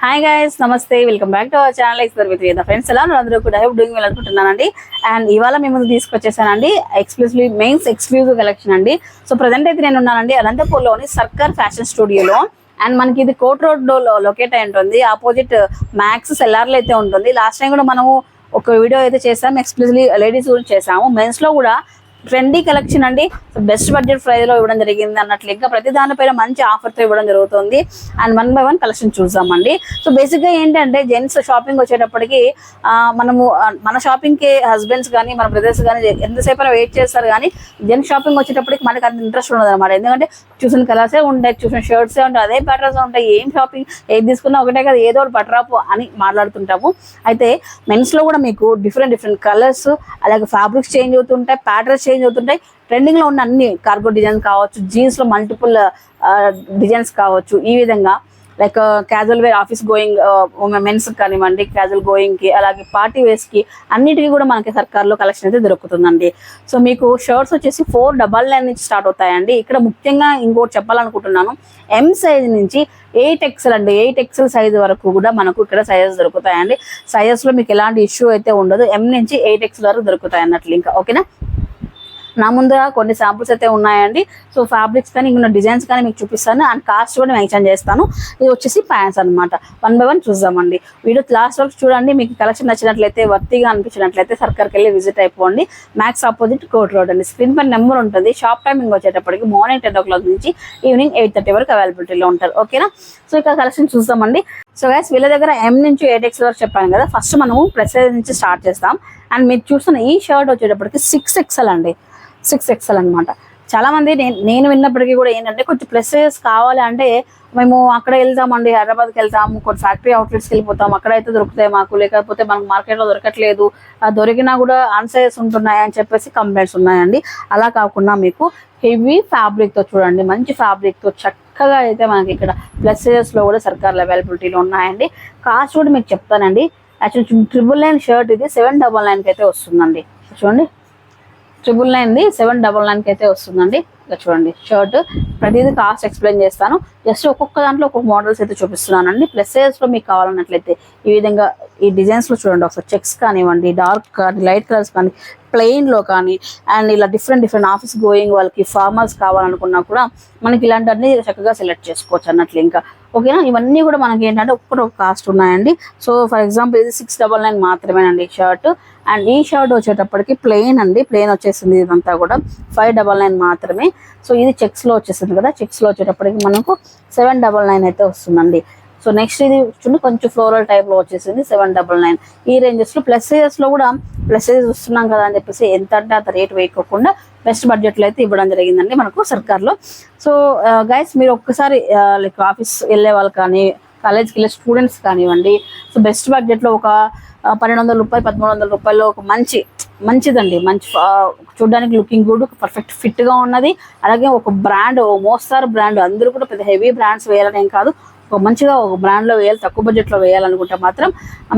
Hi guys, నమస్తే, welcome back to our channel explore with వేద. Friends ఎలా అందరూ కూడా హెల్ప్ డూయింగ్ వెల్ అనుకుంటున్నానండి. అండ్ ఇవాళ మేము ముందు తీసుకొచ్చేసానండి ఎక్స్క్లూసివ్లీ మెయిన్స్ ఎక్స్క్లూజివ్ కలెక్షన్ అండి. సో ప్రజెంట్ అయితే నేను ఉన్నానండి అనంతపూర్లోని సర్కార్ ఫ్యాషన్ స్టూడియోలో. అండ్ మనకి ఇది కోట్ రోడ్ లో లొకేట్ అయి ఉంటుంది. ఆపోజిట్ మ్యాక్స్ సెల్లార్లో అయితే ఉంటుంది. లాస్ట్ టైం కూడా మనము ఒక వీడియో అయితే చేసాము, ఎక్స్క్లూజివ్లీ లేడీస్ గురించి చేసాము. మెన్స్ లో కూడా ట్రెండీ కలెక్షన్ అండి, బెస్ట్ బడ్జెట్ ప్రైస్ లో ఇవ్వడం జరిగింది అన్నట్లు. ఇంకా ప్రతి దానిపైన మంచి ఆఫర్ తో ఇవ్వడం జరుగుతుంది. అండ్ 1 by 1 కలెక్షన్ చూద్దామండి. సో బేసిక్ గా ఏంటంటే జెంట్స్ షాపింగ్ వచ్చేటప్పటికి మనము మన షాపింగ్ కి హస్బెండ్స్ కానీ మన బ్రదర్స్ కానీ ఎంతసేపు వెయిట్ చేస్తారు, కానీ జెంట్స్ షాపింగ్ వచ్చేటప్పటికి మనకి అంత ఇంట్రెస్ట్ ఉండదు అనమాట. ఎందుకంటే చూసిన కలర్సే ఉంటాయి, చూసిన షర్ట్సే ఉంటాయి, అదే ప్యాటర్న్స్ ఉంటాయి. ఏం షాపింగ్ ఏది తీసుకున్నా ఒకటే కదా, ఏదో ఒకటి పట్టరాపు అని మాట్లాడుతుంటాము. అయితే మెన్స్ లో కూడా మీకు డిఫరెంట్ కలర్స్, అలాగే ఫ్యాబ్రిక్స్ చేంజ్ అవుతుంటాయి, ప్యాటర్న్స్ చేంజ్ అవుతుంటాయి. ట్రెండింగ్ లో ఉన్న అన్ని కార్గో డిజైన్స్ కావచ్చు, జీన్స్ లో మల్టిపుల్ డిజైన్స్ కావచ్చు, ఈ విధంగా like casual wear office going men's కానివ్వండి, క్యాజువల్ గోయింగ్ కి, అలాగే పార్టీ వేర్స్ కి అన్నిటికీ కూడా మనకి సర్కార్లో కలెక్షన్ అయితే దొరుకుతుందండి. సో మీకు షర్ట్స్ వచ్చేసి 499 నుంచి స్టార్ట్ అవుతాయండి. ఇక్కడ ముఖ్యంగా ఇంకోటి చెప్పాలనుకుంటున్నాను, M సైజ్ నుంచి 8XL అండి, 8XL సైజ్ వరకు కూడా మనకు ఇక్కడ సైజెస్ దొరుకుతాయండి. సైజెస్ లో మీకు ఎలాంటి ఇష్యూ అయితే ఉండదు. M నుంచి 8XL వరకు దొరుకుతాయి అన్నట్లు. ఇంకా ఓకేనా, నా ముందుగా కొన్ని శాంపుల్స్ అయితే ఉన్నాయండి. సో ఫ్యాబ్రిక్స్ కానీ ఇంకా డిజైన్స్ కానీ మీకు చూపిస్తాను, అండ్ కాస్ట్ కూడా మెన్షన్ చేస్తాను. ఇది వచ్చేసి ప్యాంట్స్ అనమాట. 1 by 1 చూద్దామండి. వీడియో లాస్ట్ వరకు చూడండి. మీకు కలెక్షన్ నచ్చినట్లయితే, వర్తిగా అనిపించినట్లయితే సర్కార్కి వెళ్ళి విజిట్ అయిపోండి. మ్యాక్స్ ఆపోజిట్ కోట్ రోడ్ అండి. స్క్రీన్ పైన నెంబర్ ఉంటుంది. షాప్ టైమింగ్ వచ్చేటప్పటికి మార్నింగ్ 10 o'clock నుంచి ఈవినింగ్ 8:30 వరకు అవైలబిలిటీలో ఉంటారు. ఓకేనా, సో ఇక్కడ కలెక్షన్ చూద్దామండి. సో గైస్, వీళ్ళ దగ్గర M నుంచి 8XL వరకు చెప్పాను కదా. ఫస్ట్ మనము ప్లస్ సైజ్ నుంచి స్టార్ట్ చేస్తాం. అండ్ మీరు చూస్తున్న ఈ షర్ట్ వచ్చేటప్పటికి 6XL అండి, 6XL అనమాట. చాలా మంది నేను విన్నప్పటికీ కూడా ఏంటంటే కొంచెం ప్లస్ సైజెస్ కావాలి అంటే మేము అక్కడ వెళ్తామండి, హైదరాబాద్కి వెళ్తాము, కొన్ని ఫ్యాక్టరీ అవుట్లెట్స్కి వెళ్ళిపోతాం, అక్కడైతే దొరుకుతాయి మాకు, లేకపోతే మనకు మార్కెట్లో దొరకట్లేదు, దొరికినా కూడా అన్సైజెస్ ఉంటున్నాయి అని చెప్పేసి కంప్లైంట్స్ ఉన్నాయండి. అలా కాకుండా మీకు హెవీ ఫ్యాబ్రిక్తో చూడండి, మంచి ఫ్యాబ్రిక్తో చక్కగా అయితే మనకి ఇక్కడ ప్లస్ సైజెస్లో కూడా సర్కార్లో అవైలబిలిటీలో ఉన్నాయండి. కాస్ట్ కూడా మీకు చెప్తానండి. యాక్చువల్లీ 999 షర్ట్ ఇది 799కి అయితే వస్తుందండి. చూడండి, 999 799కి అయితే వస్తుందండి. ఇక చూడండి షర్ట్, ప్రతిదీ కాస్ట్ ఎక్స్ప్లెయిన్ చేస్తాను. జస్ట్ ఒక్కొక్క దాంట్లో ఒక్కొక్క మోడల్స్ అయితే చూపిస్తున్నానండి. ప్లస్ సైజ్లో మీకు కావాలన్నట్లయితే ఈ విధంగా ఈ డిజైన్స్లో చూడండి. ఒకసారి చెక్స్ కానివ్వండి, డార్క్ కానీ, లైట్ కలర్స్ కానీ, ప్లెయిన్లో కానీ, అండ్ ఇలా డిఫరెంట్ ఆఫీస్ గోయింగ్ వాళ్ళకి ఫార్మల్స్ కావాలనుకున్నా కూడా మనకి ఇలాంటివన్నీ చక్కగా సెలెక్ట్ చేసుకోవచ్చు అన్నట్లు. ఇంకా ఓకేనా, ఇవన్నీ కూడా మనకి ఏంటంటే ఒక్కటి ఒక కాస్ట్ ఉన్నాయండి. సో ఫర్ ఎగ్జాంపుల్ ఇది 699 మాత్రమేనండి షర్ట్. అండ్ ఈ షర్ట్ వచ్చేటప్పటికి ప్లెయిన్ అండి, ప్లెయిన్ వచ్చేసింది. ఇదంతా కూడా 599 మాత్రమే. సో ఇది చెక్స్లో వచ్చేసింది కదా, చెక్స్లో వచ్చేటప్పటికి మనకు 799 అయితే వస్తుందండి. సో నెక్స్ట్ ఇది చూడండి, కొంచెం ఫ్లోరల్ టైప్లో వచ్చేసింది 799. ఈ రేంజెస్లో ప్లస్ సైజెస్లో కూడా ప్లస్ సైజెస్ వస్తున్నాం కదా అని చెప్పేసి ఎంత అంటే అంత రేట్ వేయకోకుండా బెస్ట్ బడ్జెట్లో అయితే ఇవ్వడం జరిగిందండి మనకు సర్కార్లో. సో గైస్, మీరు ఒక్కసారి లైక్ ఆఫీస్ వెళ్ళే వాళ్ళు కానీ, కాలేజ్కి వెళ్ళే స్టూడెంట్స్ కానివ్వండి, సో బెస్ట్ బడ్జెట్లో ఒక 1200 రూపాయలు 1300 రూపాయలు ఒక మంచిదండి, మంచి చూడడానికి లుకింగ్ గుడ్, పర్ఫెక్ట్ ఫిట్గా ఉన్నది. అలాగే ఒక బ్రాండ్, మోస్తారు బ్రాండ్, అందరూ కూడా పెద్ద హెవీ బ్రాండ్స్ వేయాలని ఏం కాదు, ఒక మంచిగా ఒక బ్రాండ్లో వేయాలి, తక్కువ బడ్జెట్లో వేయాలనుకుంటే మాత్రం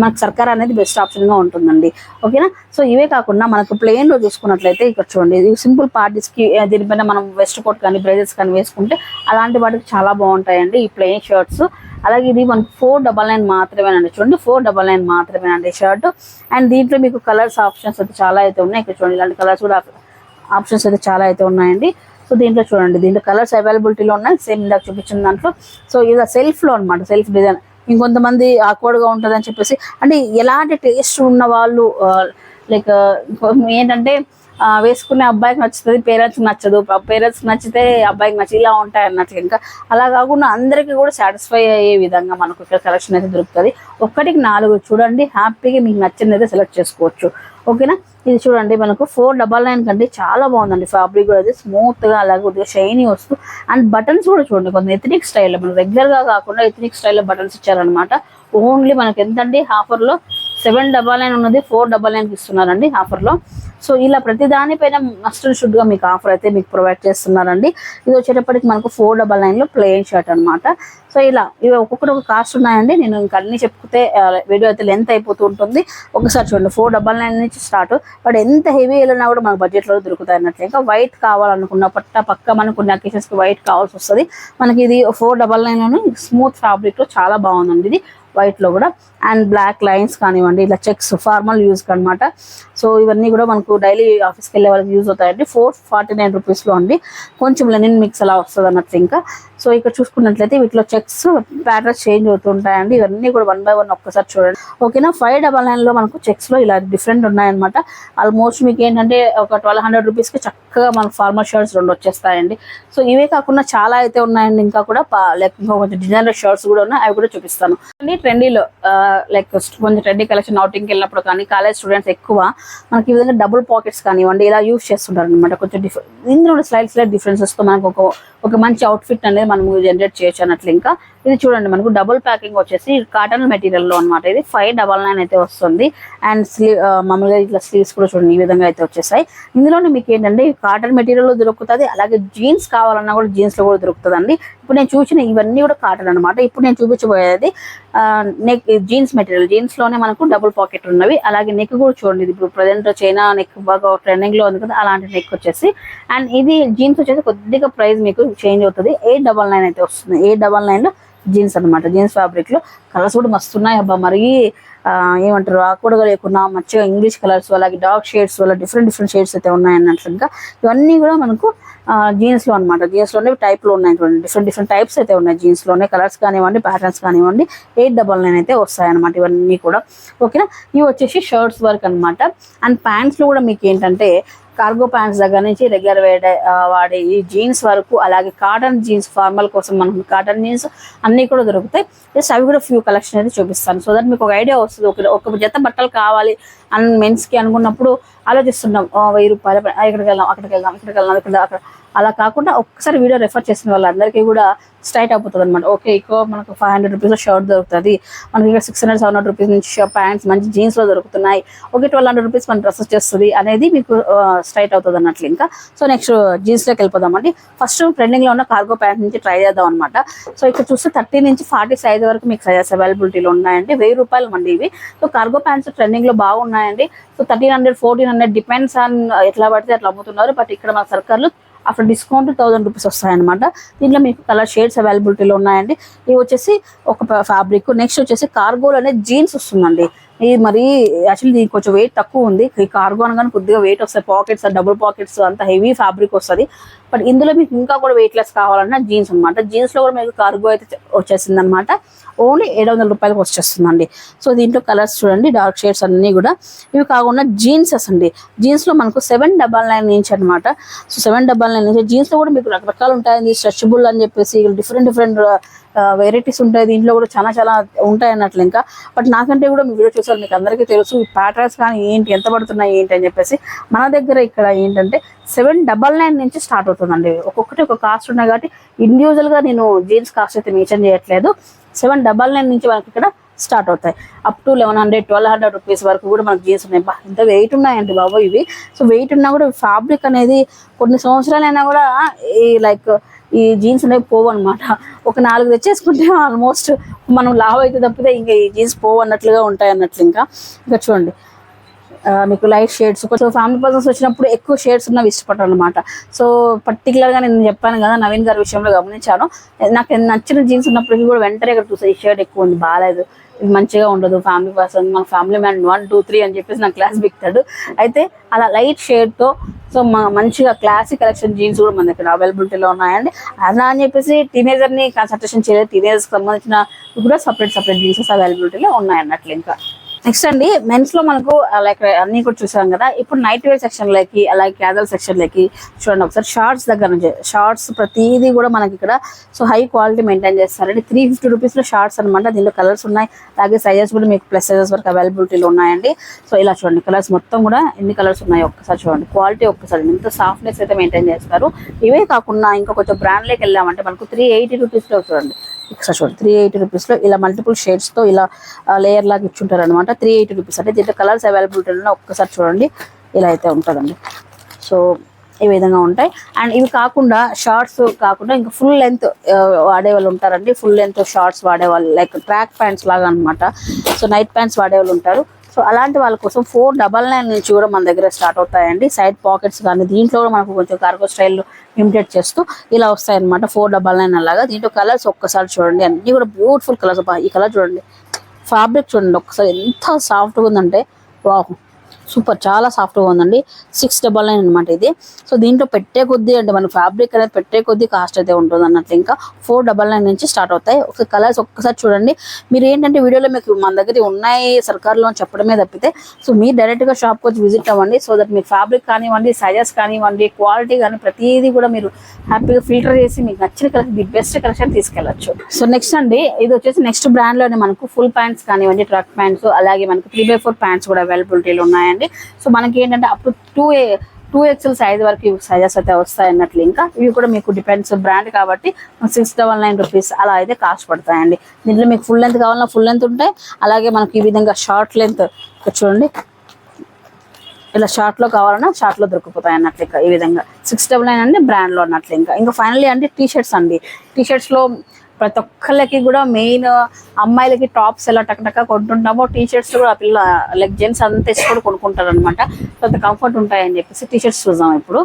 మనకు సర్కార్ అనేది బెస్ట్ ఆప్షన్గా ఉంటుందండి. ఓకేనా, సో ఇవే కాకుండా మనకు ప్లెయిన్లో చూసుకున్నట్లయితే ఇక్కడ చూడండి, ఇది సింపుల్ పార్టీస్కి దీనిపైన మనం వెస్ట్ కోట్ కానీ బ్రేజెస్ కానీ వేసుకుంటే అలాంటి వాటికి చాలా బాగుంటాయండి ఈ ప్లెయిన్ షర్ట్స్. అలాగే ఇది మనకు 499 మాత్రమేనండి. చూడండి, 499 మాత్రమేనండి షర్ట్. అండ్ దీంట్లో మీకు కలర్స్ ఆప్షన్స్ అయితే చాలా అయితే ఉన్నాయి. ఇక్కడ చూడండి, ఇలాంటి కలర్స్ కూడా ఆప్షన్స్ అయితే చాలా అయితే ఉన్నాయండి. సో దీంట్లో చూడండి, దీంట్లో కలర్స్ అవైలబిలిటీలో ఉన్నాయి, సేమ్ ఇందాక చూపించిన దాంట్లో. సో ఇది సెల్ఫ్లో అనమాట, సెల్ఫ్ డిజైన్. ఇంకొంతమంది ఆక్వర్డ్గా ఉంటుంది అని చెప్పేసి, అంటే ఎలాంటి టేస్ట్ ఉన్న వాళ్ళు లైక్ ఏంటంటే వేసుకునే అబ్బాయికి నచ్చుతుంది, పేరెంట్స్కి నచ్చదు, పేరెంట్స్కి నచ్చితే అబ్బాయికి నచ్చి ఇలా ఉంటాయి అన్నట్లు. ఇంకా అలా కాకుండా అందరికీ కూడా సాటిస్ఫై అయ్యే విధంగా మనకు ఇక్కడ కలెక్షన్ అయితే దొరుకుతుంది. 1కి 4 చూడండి, హ్యాపీగా మీకు నచ్చింది అయితే సెలెక్ట్ చేసుకోవచ్చు. ఓకేనా, ఇది చూడండి మనకు 499 కంటే చాలా బాగుందండి. ఫ్యాబ్రిక్ కూడా అది స్మూత్గా, అలాగే కొద్దిగా షైనీ వస్తూ. అండ్ బటన్స్ కూడా చూడండి, కొంచెం ఎథనిక్ స్టైల్లో, మనకు రెగ్యులర్గా కాకుండా ఎథనిక్ స్టైల్లో బటన్స్ ఇచ్చారనమాట. ఓన్లీ మనకి ఎంతండి ఆఫర్లో 799 ఉన్నది 499కి ఇస్తున్నారండి ఆఫర్లో. సో ఇలా ప్రతి దానిపైన మస్ట్ అండ్ షుడ్గా మీకు ఆఫర్ అయితే మీకు ప్రొవైడ్ చేస్తున్నారండి. ఇది వచ్చేటప్పటికి మనకు 499లో ప్లెయిన్ షర్ట్ అనమాట. సో ఇలా ఇవి ఒక్కొక్కటి ఒక కాస్ట్ ఉన్నాయండి. నేను ఇంకా అన్ని చెప్తే వీడియో అయితే లెంత్ అయిపోతూ ఉంటుంది. ఒకసారి చూడండి, 499 నుంచి స్టార్ట్. బట్ ఎంత హెవీ వెళ్ళినా కూడా మనకు బడ్జెట్లో దొరుకుతాయి అన్నట్లు. ఇంకా వైట్ కావాలనుకున్న పక్క మనకు కొన్ని అకేషన్స్కి వైట్ కావాల్సి వస్తుంది. మనకి ఇది 499లోని స్మూత్ ఫ్యాబ్రిక్లో చాలా బాగుందండి. ఇది వైట్ లో కూడా. అండ్ బ్లాక్ లైన్స్ కానివ్వండి, ఇలా చెక్స్ ఫార్మల్ యూస్ అనమాట. సో ఇవన్నీ కూడా మనకు డైలీ ఆఫీస్కి వెళ్ళే వాళ్ళకి యూజ్ అవుతాయండి. 449 రూపీస్లో అండి. కొంచెం లెనిన్ మిక్స్ అలా వస్తుంది అన్నట్లు. ఇంకా సో ఇక్కడ చూసుకున్నట్లయితే వీటిలో చెక్స్ ప్యాటర్న్స్ చేంజ్ అవుతుంటాయండి. ఇవన్నీ కూడా 1 by 1 ఒక్కసారి చూడండి, ఓకేనా. 599 లో మనకు చెక్స్ లో ఇలా డిఫరెంట్ ఉన్నాయన్నమాట. ఆల్మోస్ట్ మీకు ఏంటంటే ఒక 1200 రూపీస్కి చక్కగా మనకు ఫార్మల్ షర్ట్స్ 2 వచ్చేస్తాయండి. సో ఇవే కాకుండా చాలా అయితే ఉన్నాయండి. ఇంకా కూడా లైక్ ఇంకా కొంచెం డిజైనర్ షర్ట్స్ కూడా ఉన్నాయి, అవి కూడా చూపిస్తాను అండి. ట్రెండీలో లైక్ కొంచెం ట్రెండీ కలెక్షన్ అవుటింగ్కి వెళ్ళినప్పుడు కానీ కాలేజ్ స్టూడెంట్స్ ఎక్కువ మనకి ఈ విధంగా డబుల్ పాకెట్స్ కానివ్వండి ఇలా యూస్ చేస్తుంటారు అనమాట. కొంచెం ఇందులో స్లైడ్ డిఫరెన్సెస్ తో మనకు ఒక మంచి అవుట్ఫిట్ అనేది మనం జనరేట్ చేయొచ్చు అన్నట్లు. ఇంకా ఇది చూడండి, మనకు డబుల్ ప్యాకింగ్ వచ్చేసి కాటన్ మెటీరియల్ లో అనమాట. ఇది 599 అయితే వస్తుంది. అండ్ మామూలుగా ఇట్లా స్లీవ్స్ కూడా చూడండి ఈ విధంగా అయితే వచ్చేసాయి. ఇందులోనే మీకు ఏంటంటే కాటన్ మెటీరియల్ లో దొరుకుతుంది, అలాగే జీన్స్ కావాలన్నా కూడా జీన్స్ లో కూడా దొరుకుతుంది అండి. ఇప్పుడు నేను చూసిన ఇవన్నీ కూడా కాటన్ అనమాట. ఇప్పుడు నేను చూపించబోయేది నెక్ జీన్స్ మెటీరియల్. జీన్స్ లోనే మనకు డబుల్ పాకెట్ ఉన్నవి. అలాగే నెక్ కూడా చూడండి, ఇప్పుడు ప్రజెంట్ చైనా నెక్ బాగా ట్రెండింగ్ లో ఉంది కదా, అలాంటి నెక్ వచ్చేసి. అండ్ ఇది జీన్స్ వచ్చేసి కొద్దిగా ప్రైస్ మీకు చేంజ్ అవుతుంది. 899 అయితే వస్తుంది. 899 లో జీన్స్ అనమాట. జీన్స్ ఫ్యాబ్రిక్ లో కలర్స్ కూడా మస్తున్నాయి అబ్బా. మరీ ఏమంటారు ఆకుడుగా లేకుండా మంచిగా ఇంగ్లీష్ కలర్స్, అలాగే డార్క్ షేడ్స్ వల్ల డిఫరెంట్ షేడ్స్ అయితే ఉన్నాయి అన్నట్లు. ఇంకా ఇవన్నీ కూడా మనకు జీన్స్ లో అనమాట. జీన్స్ లోనే టైప్ లో ఉన్నాయి చూడండి, డిఫరెంట్ టైప్స్ అయితే ఉన్నాయి జీన్స్ లోనే. కలర్స్ కానివ్వండి, ప్యాటర్న్స్ కానివ్వండి. 899 అయితే వస్తాయి అనమాట ఇవన్నీ కూడా, ఓకేనా. ఇవి వచ్చేసి షర్ట్స్ వర్క్ అనమాట. అండ్ ప్యాంట్స్ లో కూడా మీకు ఏంటంటే కార్గో ప్యాంట్స్ దగ్గర నుంచి రెగ్యులర్ వాడే ఈ జీన్స్ వరకు, అలాగే కాటన్ జీన్స్ ఫార్మల్ కోసం మనకు కాటన్ జీన్స్ అన్నీ కూడా దొరుకుతాయి. జస్ట్ అవి కూడా ఫ్యూ కలెక్షన్ అయితే చూపిస్తాను, సో దట్ మీకు ఒక ఐడియా వస్తుంది. ఒక జత బట్టలు కావాలి అని మెన్స్కి అనుకున్నప్పుడు ఆలోచిస్తున్నాం 1000 రూపాయలు ఇక్కడికి వెళ్దాం, అక్కడికి వెళ్దాం, ఇక్కడికి వెళ్దాం, అక్కడ అలా కాకుండా ఒక్కసారి వీడియో రెఫర్ చేసిన వాళ్ళందరికీ కూడా స్ట్రైట్ అయిపోతుంది అనమాట. ఓకే, ఎక్కువ మనకు 500 రూపీస్లో షర్ట్ దొరుకుతుంది, మనకి ఇక్కడ 600-700 రూపీస్ నుంచి ప్యాంట్స్ మంచి జీన్స్లో దొరుకుతున్నాయి, ఓకే 1200 రూపీస్ మన డ్రెస్సెస్ చేస్తుంది అనేది మీకు స్ట్రైట్ అవుతుంది అన్నట్లు. ఇంకా సో నెక్స్ట్ జీన్స్లోకి వెళ్ళిపోదామండి. ఫస్ట్ ట్రెండింగ్లో ఉన్న కార్గో ప్యాంట్ నుంచి ట్రై చేద్దాం అనమాట. సో ఇక్కడ చూస్తే 30 నుంచి 40 సైజ్ వరకు మీకు సైజెస్ అవైలబిలిటీలో ఉన్నాయండి. 1000 రూపాయలు అండి ఇవి. సో కార్గో ప్యాంట్స్ ట్రెండింగ్లో బాగున్నాయండి. సో 1300-1400 డిపెండ్స్ ఆన్ ఎట్లా పడితే అట్లా అమ్ముతున్నారు. బట్ ఇక్కడ మన సర్కార్లు ఆఫ్టర్ డిస్కౌంట్ 1000 రూపీస్ వస్తాయన్నమాట. దీంట్లో మీకు కలర్ షేడ్స్ అవైలబిలిటీలో ఉన్నాయండి. ఇవి వచ్చేసి ఒక ఫ్యాబ్రిక్. నెక్స్ట్ వచ్చేసి కార్గోలో అనేది జీన్స్ వస్తుందండి. ఇది మరి యాక్చువల్లీ దీనికి కొంచెం వెయిట్ తక్కువ ఉంది. ఈ కార్గో అనగానే కొద్దిగా వెయిట్ వస్తాయి, పాకెట్స్ డబుల్ పాకెట్స్ అంత హెవీ ఫ్యాబ్రిక్ వస్తుంది. బట్ ఇందులో మీకు ఇంకా కూడా వెయిట్ లెస్ కావాలన్నా జీన్స్ అనమాట. జీన్స్లో కూడా మీకు కార్గో అయితే వచ్చేసింది అనమాట. ఓన్లీ 700 రూపాయలకు వచ్చేస్తుందండి. సో దీంట్లో కలర్స్ చూడండి, డార్క్ షేడ్స్ అన్నీ కూడా. ఇవి కాకుండా జీన్సెస్ అండి. జీన్స్లో మనకు 799 నుంచి అనమాట. సో 799 నుంచి జీన్స్లో కూడా మీకు రకరకాలు ఉంటాయండి. స్ట్రెచబుల్ అని చెప్పేసి డిఫరెంట్ వెరైటీస్ ఉంటాయి. దీంట్లో కూడా చాలా ఉంటాయి అన్నట్లు. ఇంకా బట్ నాకంటే కూడా మీ వీడియో చూసారు, మీకు అందరికీ తెలుసు ఈ ప్యాటర్న్స్ కానీ ఏంటి, ఎంత పడుతున్నాయి ఏంటి అని చెప్పేసి. మన దగ్గర ఇక్కడ ఏంటంటే 799 నుంచి స్టార్ట్ అవుతుందండి. ఒక్కొక్కటి ఒక కాస్ట్ ఉన్నాయి కాబట్టి ఇండివిజువల్గా నేను జీన్స్ కాస్ట్ అయితే మెన్షన్ చేయట్లేదు. 799 నుంచి మనకి ఇక్కడ స్టార్ట్ అవుతాయి. అప్ టు 1100-1200 రూపీస్ వరకు కూడా మనకు జీన్స్ ఉన్నాయి. ఇంత వెయిట్ ఉన్నాయండి బాబు ఇవి. సో వెయిట్ ఉన్నా కూడా ఫ్యాబ్రిక్ అనేది కొన్ని సంవత్సరాలైనా కూడా ఈ జీన్స్ అనేవి పోవు అనమాట. ఒక 4 తెచ్చేసుకుంటే ఆల్మోస్ట్ మనం లావ్ అయితే తప్పితే ఇంకా ఈ జీన్స్ పోవు అన్నట్లుగా ఉంటాయి అన్నట్లు. ఇంకా చూడండి మీకు light shades. So family persons వచ్చినప్పుడు ఎక్కువ షేడ్స్ ఉన్నవి ఇష్టపడరు అనమాట. సో పర్టికులర్గా నేను చెప్పాను కదా, నవీన్ గారి విషయంలో గమనించాను. నాకు నచ్చిన జీన్స్ ఉన్నప్పటికీ కూడా వెంటనే ఇక్కడ చూసాను ఈ షేడ్ ఎక్కువ ఉంది, బాగాలేదు, ఇది మంచిగా ఉండదు, ఫ్యామిలీ పర్సన్ మన ఫ్యామిలీ మ్యాన్ 1, 2, 3 అని చెప్పేసి నాకు క్లాస్ బిక్తాడు. అయితే అలా లైట్ షేడ్తో సో మంచిగా క్లాసిక్ కలెక్షన్ జీన్స్ కూడా మన దగ్గర అవైలబిలిటీలో ఉన్నాయండి. అలా అని చెప్పేసి టీనేజర్ని కన్సల్టేషన్ చేయలేదు, టీనేజర్స్కి సంబంధించిన కూడా సపరేట్ జీన్సెస్ అవైలబిలిటీలో ఉన్నాయన్నట్లు. ఇంకా నెక్స్ట్ అండి మెన్స్ లో మనకు అన్ని కూడా చూసాం కదా. ఇప్పుడు నైట్ వేర్ సెక్షన్ లోకి అలాగే క్యాజువల్ సెక్షన్ లోకి చూడండి ఒకసారి. షార్ట్స్ దగ్గర నుంచి షార్ట్స్ ప్రతిదీ కూడా మనకి ఇక్కడ సో హై క్వాలిటీ మెయింటైన్ చేస్తారండి. 350 రూపీస్లో షార్ట్స్ అనమాట. దీంట్లో కలర్స్ ఉన్నాయి, అలాగే సైజెస్ కూడా మీకు ప్లస్ సైజెస్ వరకు అవైలబిలిటీలో ఉన్నాయండి. సో ఇలా చూడండి కలర్స్ మొత్తం కూడా ఎన్ని కలర్స్ ఉన్నాయి ఒక్కసారి చూడండి. క్వాలిటీ ఒక్కసారి ఎంత సాఫ్ట్నెస్ అయితే మెయింటైన్ చేస్తారు. ఇవే కాకుండా ఇంకా కొంచెం బ్రాండ్లోకి వెళ్ళామంటే మనకు 380 రూపీస్లో చూడండి. ఒకసారి చూడండి 380 రూపీస్లో ఇలా మల్టిపుల్ షేడ్స్తో ఇలా లేయర్ లాగా ఇచ్చుంటారు అనమాట. 380 రూపీస్ అంటే దీంట్లో కలర్స్ అవైలబిలిటీలో ఒక్కసారి చూడండి ఇలా అయితే ఉంటుందండి. సో ఈ విధంగా ఉంటాయి. అండ్ ఇవి కాకుండా షార్ట్స్ కాకుండా ఇంకా ఫుల్ లెంత్ వాడేవాళ్ళు ఉంటారండి. ఫుల్ లెంత్ షార్ట్స్ వాడేవాళ్ళు లైక్ ట్రాక్ ప్యాంట్స్ లాగా అనమాట. సో నైట్ ప్యాంట్స్ వాడేవాళ్ళు ఉంటారు. సో అలాంటి వాళ్ళ కోసం 499 నుంచి కూడా మన దగ్గర స్టార్ట్ అవుతాయండి. సైడ్ పాకెట్స్ కానీ దీంట్లో కూడా మనకు కొంచెం కార్గో స్టైల్లో ఇమిటేట్ చేస్తూ ఇలా వస్తాయన్నమాట. 499 అలాగా. దీంట్లో కలర్స్ ఒక్కసారి చూడండి, అన్నీ కూడా బ్యూటిఫుల్ కలర్స్. ఈ కలర్ చూడండి ఫ్యాబ్రిక్ చూడండి ఒకసారి ఎంత సాఫ్ట్గా ఉందంటే వావ్, సూపర్, చాలా సాఫ్ట్గా ఉందండి. 699 అనమాట ఇది. సో దీంట్లో పెట్టే కొద్దీ అంటే మన ఫ్యాబ్రిక్ అనేది పెట్టే కొద్దీ కాస్ట్ అయితే ఉంటుంది అన్నట్లు. ఇంకా 499 నుంచి స్టార్ట్ అవుతాయి. ఒక కలర్స్ ఒక్కసారి చూడండి. మీరు ఏంటంటే వీడియోలో మీకు మన దగ్గర ఉన్నాయి సర్కార్లో అని చెప్పడమే తప్పితే, సో మీరు డైరెక్ట్గా షాప్కి వచ్చి విజిట్ అవ్వండి. సో దట్ మీ ఫ్యాబ్రిక్ కానివ్వండి, సైజెస్ కానివ్వండి, క్వాలిటీ కానీ ప్రతిదీ కూడా మీరు హ్యాపీగా ఫిల్టర్ చేసి మీకు నచ్చిన కలెక్షన్, ది బెస్ట్ కలెక్షన్ తీసుకెళ్ళచ్చు. సో నెక్స్ట్ అండి, ఇది వచ్చేసి నెక్స్ట్ బ్రాండ్లోనే మనకు ఫుల్ ప్యాంట్స్ కానివ్వండి, ట్రక్ ప్యాంట్స్, అలాగే మనకు 3x4 ప్యాంట్స్ కూడా అవైలబిలిటీలో ఉన్నాయండి. సో మనకి ఏంటంటే అప్ టు 2XL సైజ్ వరకు సైజెస్ అయితే వస్తాయి అన్నట్లు. ఇంకా ఇవి కూడా మీకు డిపెండ్స్ బ్రాండ్ కాబట్టి 699 రూపీస్ అలా అయితే కాస్ట్ పడతాయండి. దీంట్లో మీకు ఫుల్ లెంత్ కావాలన్నా ఫుల్ లెంత్ ఉంటాయి, అలాగే మనకి ఈ విధంగా షార్ట్ లెంత్ చూడండి, ఇలా షార్ట్లో కావాలన్నా షార్ట్లో దొరికిపోతాయి అన్నట్లు. ఇంకా ఈ విధంగా 699 అండి బ్రాండ్లో అన్నట్లు. ఇంకా ఫైనల్లీ అంటే టీ-షర్ట్స్ అండి. టీ-షర్ట్స్లో ప్రతి ఒక్కళ్ళకి కూడా మెయిన్ అమ్మాయిలకి టాప్స్ ఎలా టక్టక్క కొంటుంటామో టీ-షర్ట్స్ కూడా పిల్ల లైక్ జెంట్స్ అంతా తెచ్చి కూడా కొనుక్కుంటారు అనమాట. కొంత కంఫర్ట్ ఉంటాయని చెప్పేసి టీ-షర్ట్స్ చూద్దాం ఇప్పుడు.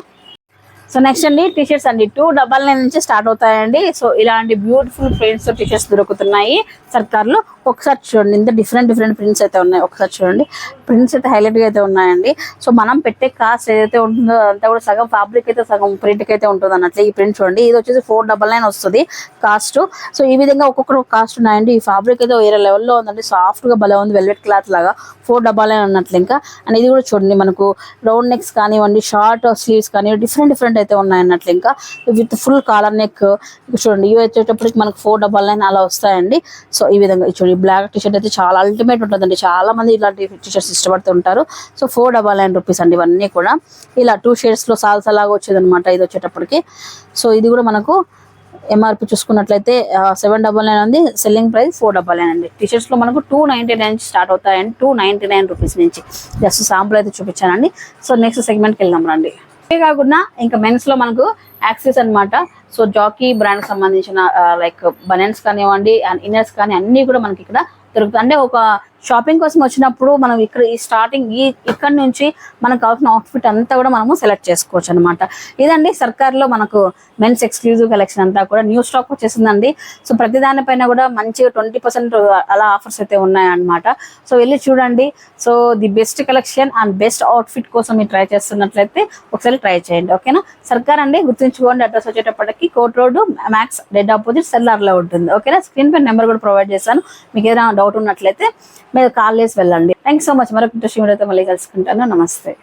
సో నెక్స్ట్ అండి టీ-షర్ట్స్ అండి 299 నుంచి స్టార్ట్ అవుతాయండి. సో ఇలాంటి బ్యూటిఫుల్ ప్రింట్స్ టీ-షర్ట్స్ దొరుకుతున్నాయి సర్కార్లో. ఒకసారి చూడండి, ఇంత డిఫరెంట్ ప్రింట్స్ అయితే ఉన్నాయి. ఒకసారి చూడండి, ప్రింట్స్ అయితే హైలైట్గా అయితే ఉన్నాయండి. సో మనం పెట్టే కాస్ట్ ఏదైతే ఉంటుందో అంతా కూడా సగం ఫ్యాబ్రిక్ అయితే సగం ప్రింట్కి అయితే ఉంటుంది అన్నట్లు. ఈ ప్రింట్ చూడండి, ఇది వచ్చేసి 499 వస్తుంది కాస్ట్. సో ఈ విధంగా ఒక్కొక్కరు కాస్ట్ ఉన్నాయండి. ఈ ఫ్యాబ్రిక్ అయితే వేరే లెవెల్లో ఉందండి, సాఫ్ట్గా భలే ఉంది, వెల్వెట్ క్లాత్ లాగా 499 అన్నట్లు. ఇంకా అండ్ ఇది కూడా చూడండి, మనకు రౌండ్ నెక్స్ కానివ్వండి, షార్ట్ స్లీవ్స్ కానివ్వండి, డిఫరెంట్ అయితే ఉన్నాయి అన్నట్లు. ఇంకా విత్ ఫుల్ కాలర్ నెక్ చూడండి, ఇవి వచ్చేటప్పటికి మనకు 499 అలా వస్తాయండి. సో ఈ విధంగా చూడండి, బ్లాక్ టీ-షర్ట్ అయితే చాలా అల్టిమేట్ ఉంటుందండి. చాలా మంది ఇలాంటి టీ-షర్ట్స్ ఇష్టపడుతుంటారు. సో 499 రూపీస్ అండి ఇవన్నీ కూడా. ఇలా 2 షేడ్స్లో సాల్సలాగా వచ్చేది అనమాట ఇది వచ్చేటప్పటికి. సో ఇది కూడా మనకు ఎంఆర్పి చూసుకున్నట్లయితే 799 ఉంది, సెల్లింగ్ ప్రైస్ 499 అండి. టీ-షర్ట్స్లో మనకు 299 నుంచి స్టార్ట్ అవుతాయండి, 299 రూపీస్ నుంచి. జస్ట్ శాంపుల్ అయితే చూపించానండి. సో నెక్స్ట్ సెగ్మెంట్కి వెళ్దాం రండి. ఇదే కాకుండా ఇంకా మెన్స్ లో మనకు యాక్సెస్ అనమాట. సో జాకీ బ్రాండ్ సంబంధించిన లైక్ బనెన్స్ కానివ్వండి అండ్ ఇన్నర్స్ కానీ అన్ని కూడా మనకి ఇక్కడ దొరుకుతాయి. అంటే ఒక షాపింగ్ కోసం వచ్చినప్పుడు మనం ఇక్కడ ఈ స్టార్టింగ్ ఇక్కడ నుంచి మనకు కావాల్సిన అవుట్ఫిట్ అంతా కూడా మనము సెలెక్ట్ చేసుకోవచ్చు అనమాట. ఇదండి సర్కార్లో మనకు మెన్స్ ఎక్స్క్లూజివ్ కలెక్షన్ అంతా కూడా న్యూ స్టాక్ వచ్చేసిందండి. సో ప్రతి దానిపైన కూడా మంచిగా 20% అలా ఆఫర్స్ అయితే ఉన్నాయన్నమాట. సో వెళ్ళి చూడండి. So the best collection and best outfit కోసం మీరు ట్రై చేస్తున్నట్లయితే ఒకసారి ట్రై చేయండి, ఓకేనా. సర్కార్ అండి గుర్తుంచుకోండి. అడ్రస్ వచ్చేటప్పటికి కోట్ రోడ్ మ్యాక్స్ డెడ్ ఆపోజిట్ సెల్లార్లో ఉంటుంది, ఓకేనా. స్క్రీన్ పై నెంబర్ కూడా ప్రొవైడ్ చేశాను. మీకు ఏదైనా డౌట్ ఉన్నట్లయితే మీరు కాల్ చేసి వెళ్ళండి. Thank you so much. మరొక ఇంట్రెస్టింగ్ వీడియోతో మళ్ళీ కలుసుకుంటాను. నమస్తే.